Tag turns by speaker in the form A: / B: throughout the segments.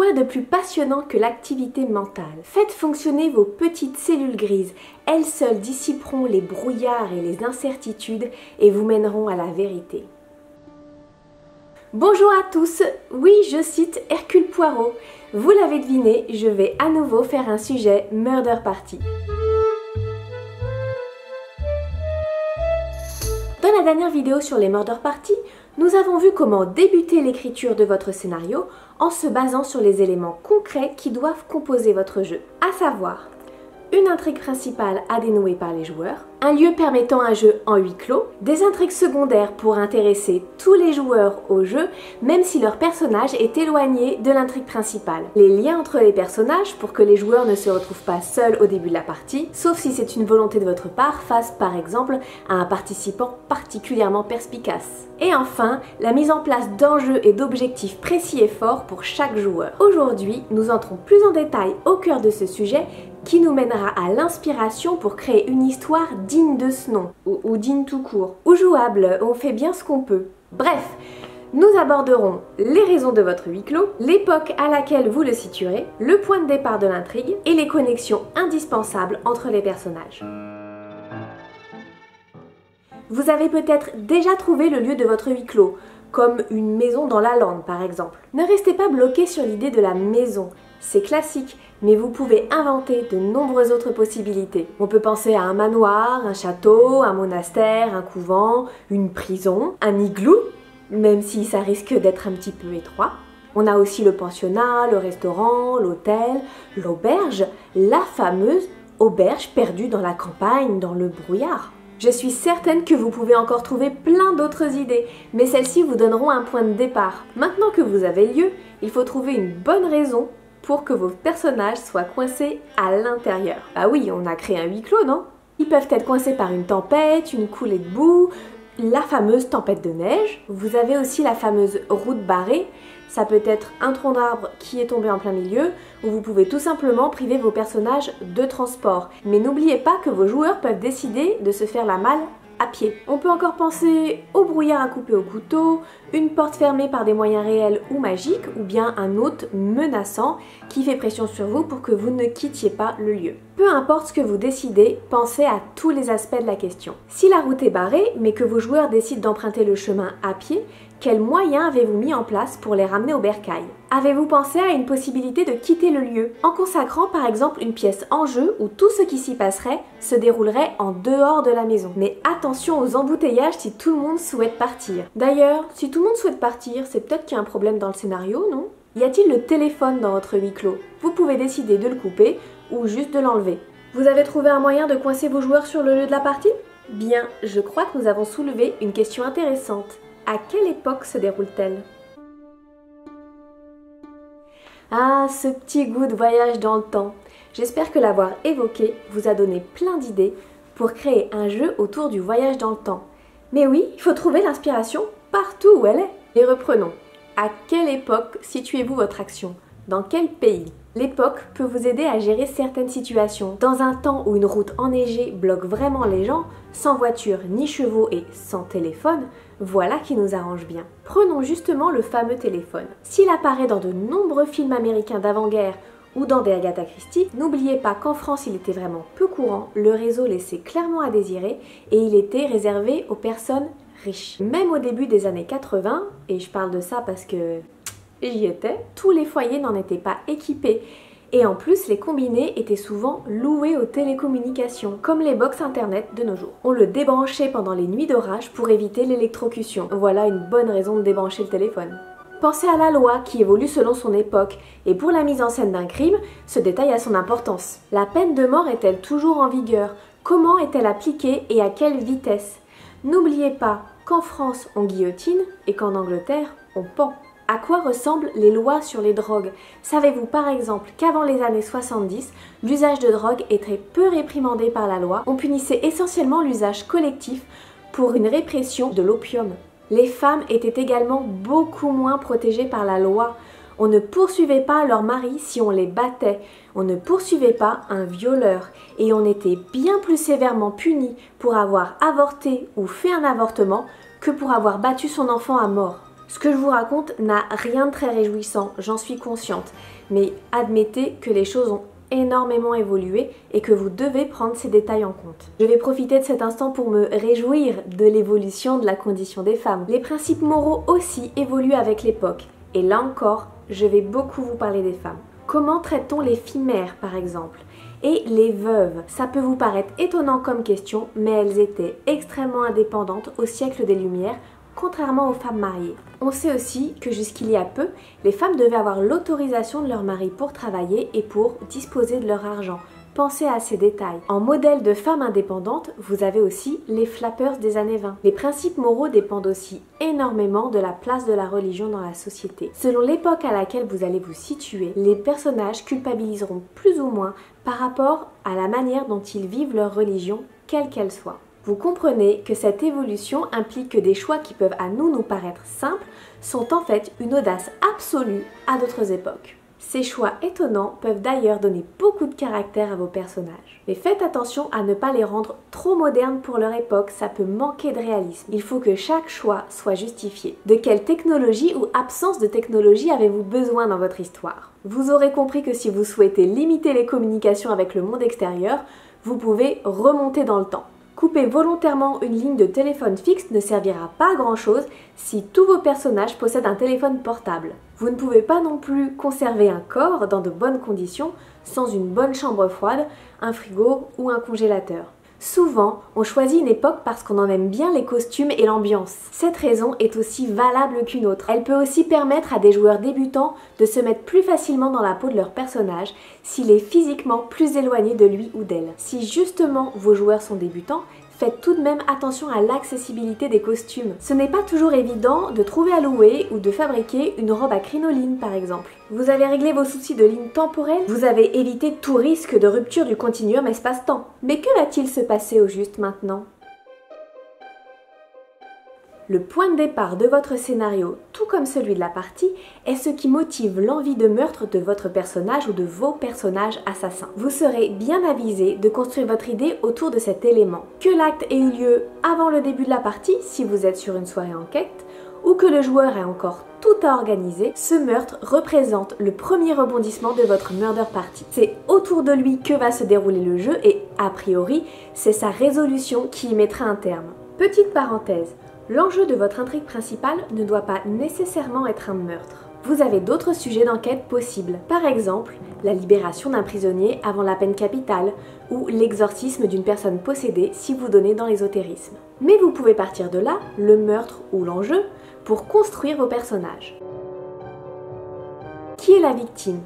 A: Quoi de plus passionnant que l'activité mentale? Faites fonctionner vos petites cellules grises. Elles seules dissiperont les brouillards et les incertitudes et vous mèneront à la vérité. Bonjour à tous, oui je cite Hercule Poirot. Vous l'avez deviné, je vais à nouveau faire un sujet Murder Party. Dans la dernière vidéo sur les Murder Party, nous avons vu comment débuter l'écriture de votre scénario en se basant sur les éléments concrets qui doivent composer votre jeu, à savoir une intrigue principale à dénouer par les joueurs, un lieu permettant un jeu en huis clos, des intrigues secondaires pour intéresser tous les joueurs au jeu, même si leur personnage est éloigné de l'intrigue principale, les liens entre les personnages pour que les joueurs ne se retrouvent pas seuls au début de la partie, sauf si c'est une volonté de votre part face par exemple à un participant particulièrement perspicace. Et enfin, la mise en place d'enjeux et d'objectifs précis et forts pour chaque joueur. Aujourd'hui, nous entrons plus en détail au cœur de ce sujet qui nous mènera à l'inspiration pour créer une histoire digne de ce nom, ou digne tout court, ou jouable, on fait bien ce qu'on peut. Bref, nous aborderons les raisons de votre huis clos, l'époque à laquelle vous le situerez, le point de départ de l'intrigue et les connexions indispensables entre les personnages. Vous avez peut-être déjà trouvé le lieu de votre huis clos, comme une maison dans la lande par exemple. Ne restez pas bloqué sur l'idée de la maison, c'est classique, mais vous pouvez inventer de nombreuses autres possibilités. On peut penser à un manoir, un château, un monastère, un couvent, une prison, un igloo, même si ça risque d'être un petit peu étroit. On a aussi le pensionnat, le restaurant, l'hôtel, l'auberge, la fameuse auberge perdue dans la campagne, dans le brouillard. Je suis certaine que vous pouvez encore trouver plein d'autres idées, mais celles-ci vous donneront un point de départ. Maintenant que vous avez lieu, il faut trouver une bonne raison pour que vos personnages soient coincés à l'intérieur. Ah oui, on a créé un huis clos, non? Ils peuvent être coincés par une tempête, une coulée de boue, la fameuse tempête de neige. Vous avez aussi la fameuse route barrée. Ça peut être un tronc d'arbre qui est tombé en plein milieu, ou vous pouvez tout simplement priver vos personnages de transport. Mais n'oubliez pas que vos joueurs peuvent décider de se faire la malle à pied. On peut encore penser au brouillard à couper au couteau, une porte fermée par des moyens réels ou magiques, ou bien un hôte menaçant qui fait pression sur vous pour que vous ne quittiez pas le lieu. Peu importe ce que vous décidez, pensez à tous les aspects de la question. Si la route est barrée, mais que vos joueurs décident d'emprunter le chemin à pied, quels moyens avez-vous mis en place pour les ramener au bercail? Avez-vous pensé à une possibilité de quitter le lieu, en consacrant par exemple une pièce en jeu où tout ce qui s'y passerait se déroulerait en dehors de la maison? Mais attention aux embouteillages si tout le monde souhaite partir. D'ailleurs, si tout le monde souhaite partir, c'est peut-être qu'il y a un problème dans le scénario, non? Y a-t-il le téléphone dans votre huis clos? Vous pouvez décider de le couper ou juste de l'enlever. Vous avez trouvé un moyen de coincer vos joueurs sur le lieu de la partie? Bien, je crois que nous avons soulevé une question intéressante. À quelle époque se déroule-t-elle? Ah, ce petit goût de voyage dans le temps. J'espère que l'avoir évoqué vous a donné plein d'idées pour créer un jeu autour du voyage dans le temps. Mais oui, il faut trouver l'inspiration partout où elle est. Et reprenons. À quelle époque situez-vous votre action? Dans quel pays? L'époque peut vous aider à gérer certaines situations. Dans un temps où une route enneigée bloque vraiment les gens, sans voiture ni chevaux et sans téléphone, voilà qui nous arrange bien. Prenons justement le fameux téléphone. S'il apparaît dans de nombreux films américains d'avant-guerre ou dans des Agatha Christie, n'oubliez pas qu'en France il était vraiment peu courant, le réseau laissait clairement à désirer et il était réservé aux personnes riches. Même au début des années 80, et je parle de ça parce que j'y étais, tous les foyers n'en étaient pas équipés. Et en plus, les combinés étaient souvent loués aux télécommunications, comme les box internet de nos jours. On le débranchait pendant les nuits d'orage pour éviter l'électrocution. Voilà une bonne raison de débrancher le téléphone. Pensez à la loi qui évolue selon son époque, et pour la mise en scène d'un crime, ce détail a son importance. La peine de mort est-elle toujours en vigueur? Comment est-elle appliquée et à quelle vitesse? N'oubliez pas qu'en France on guillotine et qu'en Angleterre on pend. À quoi ressemblent les lois sur les drogues? Savez-vous par exemple qu'avant les années 70, l'usage de drogue était peu réprimandé par la loi? On punissait essentiellement l'usage collectif pour une répression de l'opium. Les femmes étaient également beaucoup moins protégées par la loi. On ne poursuivait pas leur mari si on les battait. On ne poursuivait pas un violeur. Et on était bien plus sévèrement puni pour avoir avorté ou fait un avortement que pour avoir battu son enfant à mort. Ce que je vous raconte n'a rien de très réjouissant, j'en suis consciente, mais admettez que les choses ont énormément évolué et que vous devez prendre ces détails en compte. Je vais profiter de cet instant pour me réjouir de l'évolution de la condition des femmes. Les principes moraux aussi évoluent avec l'époque. Et là encore, je vais beaucoup vous parler des femmes. Comment traite-t-on les filles mères par exemple? Et les veuves? Ça peut vous paraître étonnant comme question, mais elles étaient extrêmement indépendantes au siècle des Lumières, contrairement aux femmes mariées. On sait aussi que jusqu'il y a peu, les femmes devaient avoir l'autorisation de leur mari pour travailler et pour disposer de leur argent. Pensez à ces détails. En modèle de femme indépendante, vous avez aussi les flappers des années 20. Les principes moraux dépendent aussi énormément de la place de la religion dans la société. Selon l'époque à laquelle vous allez vous situer, les personnages culpabiliseront plus ou moins par rapport à la manière dont ils vivent leur religion, quelle qu'elle soit. Vous comprenez que cette évolution implique que des choix qui peuvent à nous paraître simples sont en fait une audace absolue à d'autres époques. Ces choix étonnants peuvent d'ailleurs donner beaucoup de caractère à vos personnages. Mais faites attention à ne pas les rendre trop modernes pour leur époque, ça peut manquer de réalisme. Il faut que chaque choix soit justifié. De quelle technologie ou absence de technologie avez-vous besoin dans votre histoire? Vous aurez compris que si vous souhaitez limiter les communications avec le monde extérieur, vous pouvez remonter dans le temps. Couper volontairement une ligne de téléphone fixe ne servira pas à grand chose si tous vos personnages possèdent un téléphone portable. Vous ne pouvez pas non plus conserver un corps dans de bonnes conditions sans une bonne chambre froide, un frigo ou un congélateur. Souvent, on choisit une époque parce qu'on en aime bien les costumes et l'ambiance. Cette raison est aussi valable qu'une autre. Elle peut aussi permettre à des joueurs débutants de se mettre plus facilement dans la peau de leur personnage s'il est physiquement plus éloigné de lui ou d'elle. Si justement vos joueurs sont débutants, faites tout de même attention à l'accessibilité des costumes. Ce n'est pas toujours évident de trouver à louer ou de fabriquer une robe à crinoline par exemple. Vous avez réglé vos soucis de ligne temporelle, vous avez évité tout risque de rupture du continuum espace-temps. Mais que va-t-il se passer au juste maintenant ? Le point de départ de votre scénario, tout comme celui de la partie, est ce qui motive l'envie de meurtre de votre personnage ou de vos personnages assassins. Vous serez bien avisé de construire votre idée autour de cet élément. Que l'acte ait eu lieu avant le début de la partie, si vous êtes sur une soirée enquête, ou que le joueur ait encore tout à organiser, ce meurtre représente le premier rebondissement de votre murder party. C'est autour de lui que va se dérouler le jeu et, a priori, c'est sa résolution qui y mettra un terme. Petite parenthèse. L'enjeu de votre intrigue principale ne doit pas nécessairement être un meurtre. Vous avez d'autres sujets d'enquête possibles. Par exemple, la libération d'un prisonnier avant la peine capitale ou l'exorcisme d'une personne possédée si vous donnez dans l'ésotérisme. Mais vous pouvez partir de là, le meurtre ou l'enjeu, pour construire vos personnages. Qui est la victime?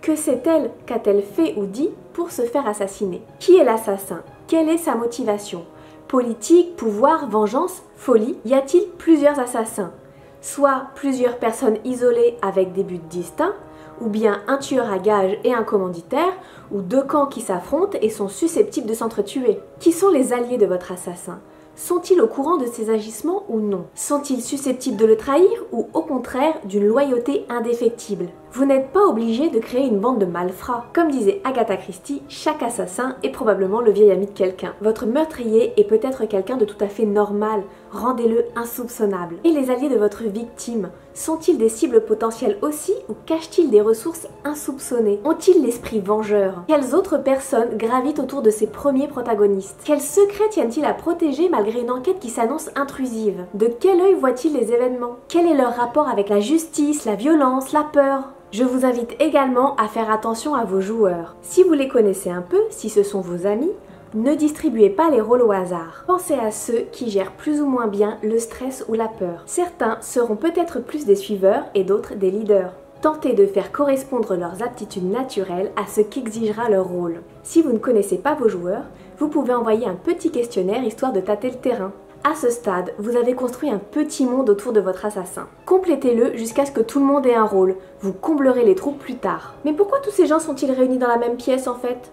A: Que sait-elle? Qu'a-t-elle fait ou dit pour se faire assassiner? Qui est l'assassin? Quelle est sa motivation? Politique, pouvoir, vengeance, folie? Y a-t-il plusieurs assassins? Soit plusieurs personnes isolées avec des buts distincts, ou bien un tueur à gages et un commanditaire, ou deux camps qui s'affrontent et sont susceptibles de s'entretuer. Qui sont les alliés de votre assassin? Sont-ils au courant de ses agissements ou non? Sont-ils susceptibles de le trahir ou au contraire d'une loyauté indéfectible? Vous n'êtes pas obligé de créer une bande de malfrats. Comme disait Agatha Christie, chaque assassin est probablement le vieil ami de quelqu'un. Votre meurtrier est peut-être quelqu'un de tout à fait normal, rendez-le insoupçonnable. Et les alliés de votre victime, sont-ils des cibles potentielles aussi ou cachent-ils des ressources insoupçonnées? Ont-ils l'esprit vengeur? Quelles autres personnes gravitent autour de ces premiers protagonistes? Quels secrets tiennent-ils à protéger malgré une enquête qui s'annonce intrusive? De quel œil voient-ils les événements? Quel est leur rapport avec la justice, la violence, la peur? Je vous invite également à faire attention à vos joueurs. Si vous les connaissez un peu, si ce sont vos amis, ne distribuez pas les rôles au hasard. Pensez à ceux qui gèrent plus ou moins bien le stress ou la peur. Certains seront peut-être plus des suiveurs et d'autres des leaders. Tentez de faire correspondre leurs aptitudes naturelles à ce qu'exigera leur rôle. Si vous ne connaissez pas vos joueurs, vous pouvez envoyer un petit questionnaire histoire de tâter le terrain. À ce stade, vous avez construit un petit monde autour de votre assassin. Complétez-le jusqu'à ce que tout le monde ait un rôle. Vous comblerez les trous plus tard. Mais pourquoi tous ces gens sont-ils réunis dans la même pièce en fait?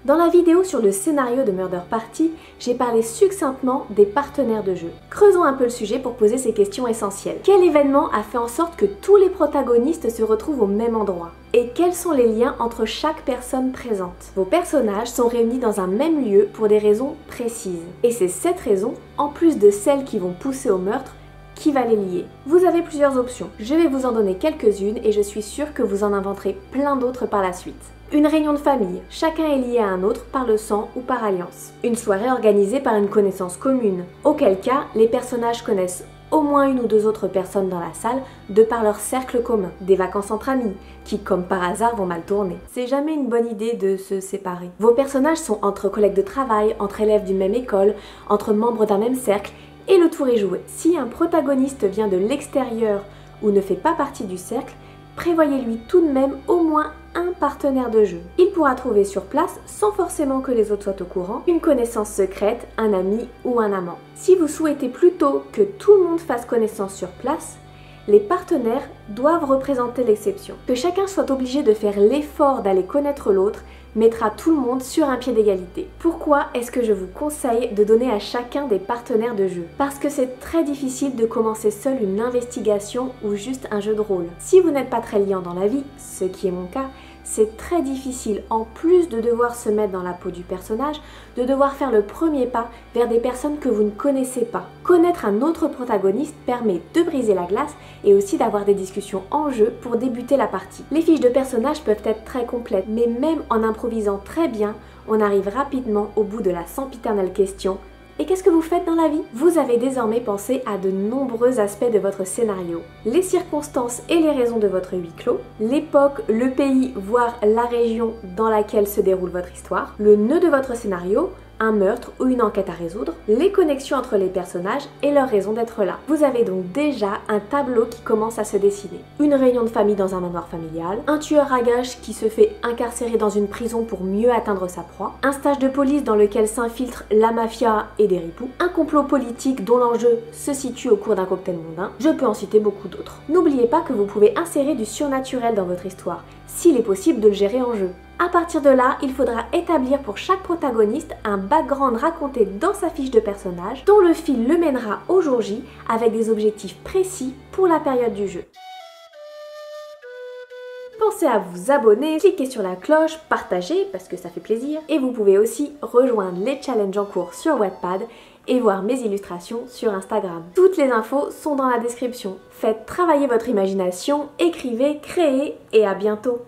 A: Dans la vidéo sur le scénario de Murder Party, j'ai parlé succinctement des partenaires de jeu. Creusons un peu le sujet pour poser ces questions essentielles. Quel événement a fait en sorte que tous les protagonistes se retrouvent au même endroit? Et quels sont les liens entre chaque personne présente? Vos personnages sont réunis dans un même lieu pour des raisons précises. Et c'est cette raison, en plus de celles qui vont pousser au meurtre, qui va les lier. Vous avez plusieurs options. Je vais vous en donner quelques-unes et je suis sûre que vous en inventerez plein d'autres par la suite. Une réunion de famille, chacun est lié à un autre par le sang ou par alliance. Une soirée organisée par une connaissance commune, auquel cas les personnages connaissent au moins une ou deux autres personnes dans la salle de par leur cercle commun. Des vacances entre amis, qui comme par hasard vont mal tourner. C'est jamais une bonne idée de se séparer. Vos personnages sont entre collègues de travail, entre élèves d'une même école, entre membres d'un même cercle, et le tour est joué. Si un protagoniste vient de l'extérieur ou ne fait pas partie du cercle, prévoyez-lui tout de même au moins un partenaire de jeu. Il pourra trouver sur place, sans forcément que les autres soient au courant, une connaissance secrète, un ami ou un amant. Si vous souhaitez plutôt que tout le monde fasse connaissance sur place, les partenaires doivent représenter l'exception. Que chacun soit obligé de faire l'effort d'aller connaître l'autre mettra tout le monde sur un pied d'égalité. Pourquoi est-ce que je vous conseille de donner à chacun des partenaires de jeu? Parce que c'est très difficile de commencer seul une investigation ou juste un jeu de rôle. Si vous n'êtes pas très liant dans la vie, ce qui est mon cas, c'est très difficile, en plus de devoir se mettre dans la peau du personnage, de devoir faire le premier pas vers des personnes que vous ne connaissez pas. Connaître un autre protagoniste permet de briser la glace et aussi d'avoir des discussions en jeu pour débuter la partie. Les fiches de personnages peuvent être très complètes, mais même en improvisant très bien, on arrive rapidement au bout de la sempiternelle question: et qu'est-ce que vous faites dans la vie? Vous avez désormais pensé à de nombreux aspects de votre scénario. Les circonstances et les raisons de votre huis clos, l'époque, le pays, voire la région dans laquelle se déroule votre histoire, le nœud de votre scénario, un meurtre ou une enquête à résoudre, les connexions entre les personnages et leur raison d'être là. Vous avez donc déjà un tableau qui commence à se dessiner. Une réunion de famille dans un manoir familial, un tueur à gages qui se fait incarcérer dans une prison pour mieux atteindre sa proie, un stage de police dans lequel s'infiltre la mafia et des ripoux, un complot politique dont l'enjeu se situe au cours d'un cocktail mondain. Je peux en citer beaucoup d'autres. N'oubliez pas que vous pouvez insérer du surnaturel dans votre histoire, s'il est possible de le gérer en jeu. À partir de là, il faudra établir pour chaque protagoniste un background raconté dans sa fiche de personnage, dont le fil le mènera au jour J avec des objectifs précis pour la période du jeu. Pensez à vous abonner, cliquez sur la cloche, partagez parce que ça fait plaisir, et vous pouvez aussi rejoindre les challenges en cours sur Wattpad et voir mes illustrations sur Instagram. Toutes les infos sont dans la description. Faites travailler votre imagination, écrivez, créez et à bientôt!